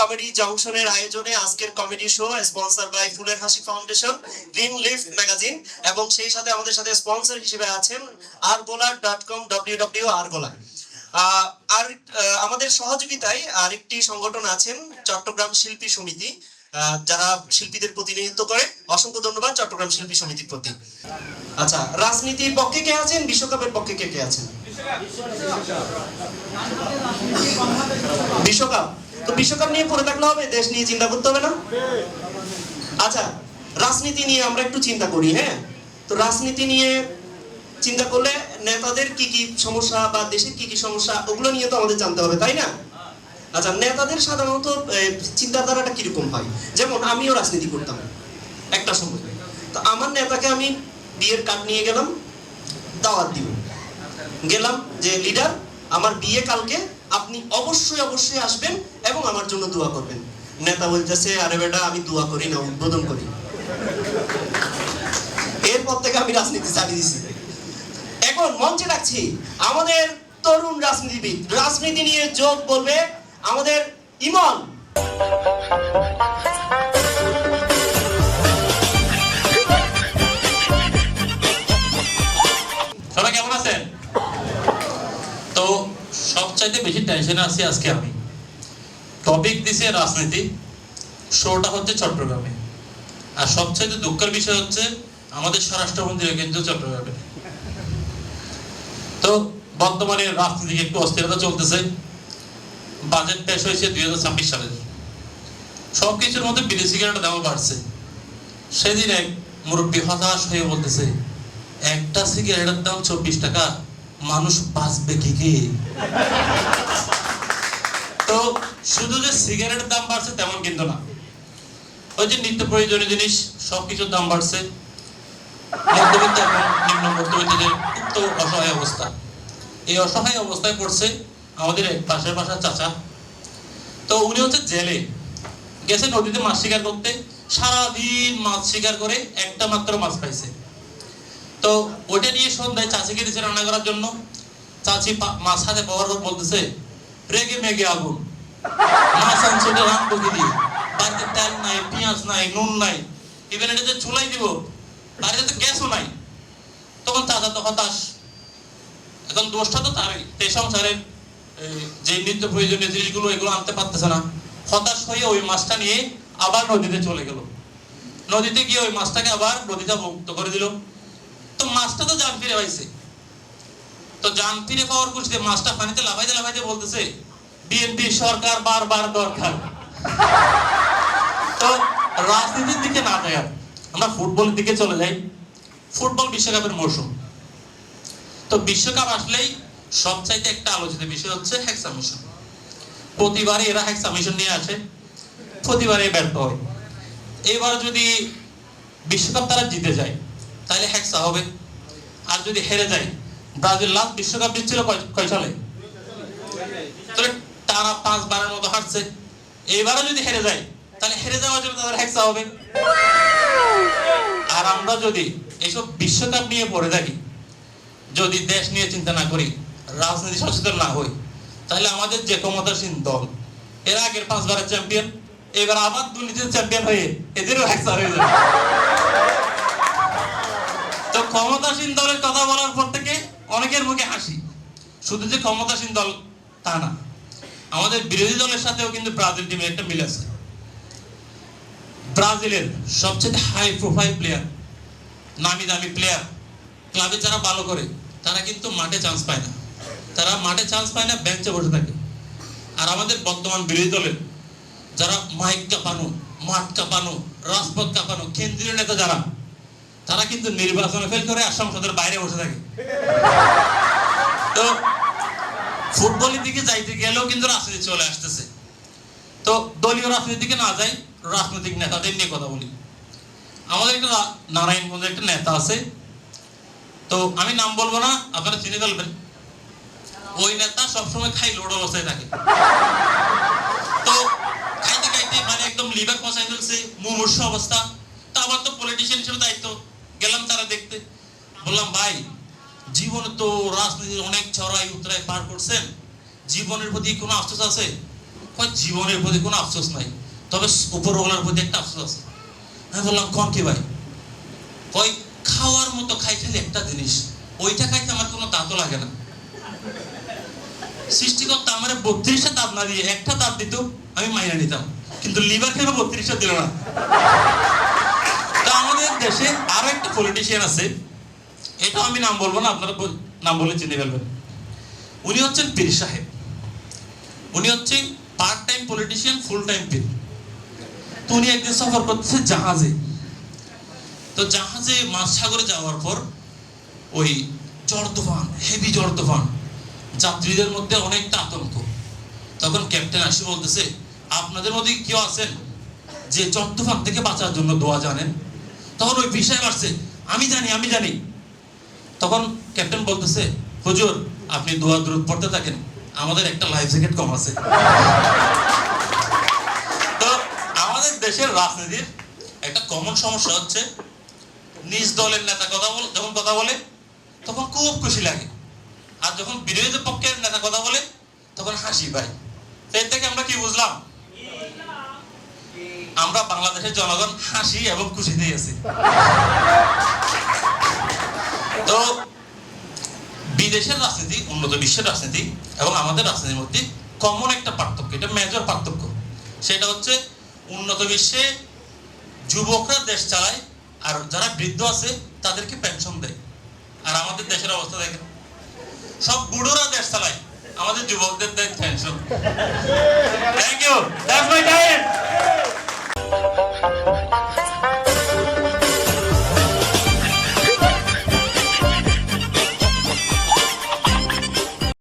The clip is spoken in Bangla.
কমেডি জংশনের আয়োজনে আজকের কমেডি শো স্পন্সর বাই ফুলের হাসি ফাউন্ডেশন, গ্রিন লিফ ম্যাগাজিন এবং সেই সাথে আমাদের সাথে স্পন্সর হিসেবে আছেন argola.com www.argola। আর আমাদের সহযোগিতায় আরেকটি সংগঠন আছেন চট্টগ্রাম শিল্পী সমিতি, যারা শিল্পীদের প্রতিনিধিত্ব করে। অসংখ্য ধন্যবাদ চট্টগ্রাম শিল্পী সমিতির প্রতি। আচ্ছা, রাজনীতির পক্ষে কে আছেন, বিশ্বকাপের পক্ষে কে কে আছেন? বিশ্বকাপ। তো বিশ্বকাপ নিয়ে পড়ে থাকলে হবে, দেশ নিয়ে চিন্তা করতে হবে না? আচ্ছা, রাজনীতি নিয়ে আমরা একটু চিন্তা করি। হ্যাঁ, তো রাজনীতি নিয়ে চিন্তা করলে নেতাদের কি কি সমস্যা বা দেশের কি কি সমস্যা ওগুলো নিয়ে তো আমাদের জানতে হবে, তাই না? আচ্ছা, নেতাদের সাধারণত চিন্তাধারাটা কিরকম হয়? যেমন আমিও রাজনীতি করতাম একটা সময়। তো আমার নেতাকে আমি বিয়ের কার্ড নিয়ে গেলাম, দাওয়াত দিব, গেলাম যে লিডার আমার বিয়ে কালকে, আপনি অবশ্যই অবশ্যই আসবেন এবং আমার জন্য দোয়া করবেন। নেতা বলতেছে, আরে বেটা আমি দোয়া করি না, উদ্বোধন করি। এরপর থেকে আমি রাজনীতি চালিয়ে দিছি। এখন মঞ্চে ডাকছি আমাদের তরুণ রাজনীতিবিদ, রাজনীতি নিয়ে যোগ বলবে আমাদের ইমন। সবাই কেমন আছেন? তো সবচাইতে বেশি টেনশনে আছি আজকে আমি। টপিক দিছে রাজনীতি, শোটা হচ্ছে চট্টগ্রামে। আর সবচাইতে দুঃখের বিষয় হচ্ছে আমাদের স্বরাষ্ট্রমন্ত্রী কিন্তু চট্টগ্রামে। তো বর্তমানে রাজনীতিকে একটু অস্থিরতা চলতেছে। বাজেট পেশ হয়েছে 2026 সালের। সবকিছুর মধ্যে বিদেশি সিগারেটের দাম বাড়ছে। সেদিন এক মুরব্বী হতাশ হয়ে বলতেছে, একটা সিগারেটের দাম 24 টাকা, মানুষ বাঁচবে কি কি? তো শুধু যে সিগারেটের দাম বাড়ছে তেমন কিন্তু না, ওই যে নিত্য প্রয়োজনীয় জিনিস সবকিছুর দাম বাড়ছে। মধ্যবিত্ত এবং নিম্ন মধ্যবিত্তদের তো অসহায় অবস্থা। এই অসহায় অবস্থায় পড়ছে আমাদের এক পাশের বাসার চাচা। তো উনি হচ্ছে জেলে গেছে নদীতে মাছ শিকার করতে, সারাদিন মাছ শিকার করে একটা মাত্র মাছ পাইছে। তো ওইটা নিয়ে সন্ধ্যায় চাচিকে দিচ্ছে রান্না করার জন্য। চাচি মাছ হাতে পাওয়ার পর বলতেছে, রেগে মেগে আগুন, মাছ আনছে রান্না দিয়ে, বাড়িতে তেল নাই, পেঁয়াজ নাই, নুন নাই, ইভেন এটা যে চুলাই দিব, বাড়িতে তো গ্যাসও নাই। তখন চাচা তো হতাশ। এখন দোষটা তো তারই, এই সংসারের যে নিত্য প্রয়োজনীয় জিনিসগুলো এগুলো আনতে পারতেছে না। হতাশ হয়ে ওই মাছটা নিয়ে আবার নদীতে চলে গেল। নদীতে গিয়ে ওই মাছটাকে আবার নদীতে মুক্ত করে দিল। তো মাছটা তো জান ফিরে পাইছে। তো জান ফিরে পাওয়ার খুশিতে মাছটা পানিতে লাফাইতে লাফাইতে বলতেছে, বিএনপি সরকার বারবার দরকার। তো রাজনীতির দিকে না যাই, আমরা ফুটবলের দিকে চলে যাই। ফুটবল বিশ্বকাপের মৌসুম। তো বিশ্বকাপ আসলেই সবচাইতে একটা আলোচিত বিষয় হচ্ছে হেক্সা মিশন। প্রতিবারে এরা হেক্সা মিশন নিয়ে আসে, প্রতিবারে ব্যর্থ হয়। এবার যদি বিশ্বকাপ তারা জিতে যায় তাহলে হেক্সা হবে। আর যদি হেরে যায়, ব্রাজিল লাস্ট বিশ্বকাপ জিতছিল কয় সালে? তাহলে তারা 5 বারের মতো হারছে। এবারও যদি হেরে যায় তাহলে হেরে যাওয়ার জন্য তাদের হেক্সা হবে। আর আমরা যদি এইসব বিশ্বকাপ নিয়ে পড়ে থাকি, যদি দেশ নিয়ে চিন্তা না করি, রাজনীতি সচেতন না হই, তাহলে আমাদের যে ক্ষমতাসীন দল, এর আগের 5 বারের চ্যাম্পিয়ন, এবার আবার দুর্নীতির চ্যাম্পিয়ন হয়ে এদেরও হেক্সা হয়ে যাবে। তো ক্ষমতাসীন দলের কথা বলার পর থেকে অনেকের মুখে হাসি। শুধু যে ক্ষমতাসীন দল তা না, আমাদের বিরোধী দলের সাথেও কিন্তু ব্রাজিল টিমের একটা মিল আছে। ব্রাজিলের সবচেয়ে হাই প্রোফাইল প্লেয়ার, নামি দামি প্লেয়ার, ক্লাবে যারা ভালো করে তারা কিন্তু মাঠে চান্স পায় না। তারা মাঠে চান্স পায় না, বেঞ্চে বসে থাকে। আর আমাদের বর্তমান বিরোধী দলের যারা মাইক কাঁপানো, মাঠ কাঁপানো, রাজপথ কাঁপানো কেন্দ্রীয় নেতা যারা, তারা কিন্তু নির্বাচনে ফেল করে আর সংসদের বাইরে বসে থাকে। তো ফুটবলের দিকে যাইতে গেলেও কিন্তু রাজনীতি চলে আসতেছে। তো দলীয় রাজনীতিকে না যাই, রাজনৈতিক নেতাদের নিয়ে কথা বলি। আমাদের একটা নারায়ণগঞ্জের একটা নেতা আছে, তো আমি নাম বলবো না, আপনারা চিনে ফেলবেন। ওই নেতা সবসময় খাই লোড অবস্থায় থাকে। তো খাইতে খাইতে মানে একদম লিভার পচাই ফেলছে, মুমূর্ষু অবস্থা। তা আবার তো পলিটিশিয়ান হিসেবে দায়িত্ব, গেলাম তারা দেখতে। বললাম, ভাই জীবনে তো রাজনীতির অনেক চড়াই উতরাই পার করছেন, জীবনের প্রতি কোনো আফসোস আছে? কয় জীবনের প্রতি কোনো আফসোস নাই, তবে উপরওয়ালার প্রতি একটা আফসোস আছে। আমি বললাম কোন কি ভাই? কয় খাওয়ার মতো খাই খালি একটা জিনিস, ওইটা খাইতে আমার কোনো দাঁতও লাগে না। সৃষ্টিকর্তা আমার 32টা দাঁত না দিয়ে একটা দাঁত দিত, আমি মাইনা নিতাম, কিন্তু লিভার খেয়ে 32টা দিল না। তা আমাদের দেশে আরো একটা পলিটিশিয়ান আছে, এটা আমি নাম বলবো না, আপনারা নাম বলে চিনে ফেলবেন। উনি হচ্ছেন পীর সাহেব। উনি হচ্ছে part time politician, full time পীর। তো উনি একদিন সফর করতেছে জাহাজে। তো জাহাজে মাঝ সাগরে যাওয়ার পর ওই ঝড় তুফান, হেভি ঝড় তুফান, যাত্রীদের মধ্যে অনেকটা আতঙ্ক। তখন ক্যাপ্টেন আসি বলতেছে, আপনাদের মধ্যে কেউ আছেন যে ঝড় তুফান থেকে বাঁচার জন্য দোয়া জানেন? তখন ওই বিষয় আসছে, আমি জানি আমি জানি। তখন ক্যাপ্টেন বলতেছে, হুজুর আপনি দোয়া দরুদ পড়তে থাকেন, আমাদের একটা লাইফ জ্যাকেট কম আছে। তো আমাদের দেশের রাজনীতির একটা কমন সমস্যা হচ্ছে, নিজ দলের নেতা যখন কথা বলে তখন খুব খুশি লাগে, আর যখন বিরোধী পক্ষের নেতা কথা বলে তখন হাসি পায়। তো এর থেকে আমরা কি বুঝলাম? আমরা বাংলাদেশের জনগণ হাসি এবং খুশিতেই আছি। তো বিদেশের রাজনীতি, উন্নত বিশ্বের রাজনীতি এবং আমাদের রাজনীতির মধ্যে কমন একটা পার্থক্য, এটা মেজর পার্থক্য। সেটা হচ্ছে উন্নত বিশ্বে যুবকরা দেশ চালায়, আর যারা বৃদ্ধ আছে তাদেরকে পেনশন দেয়। আর আমাদের দেশের অবস্থা দেখেন, সব বুড়োরা দেশ চালায়, আমাদের যুবকদের দেয় pension. Thank you, that's my time.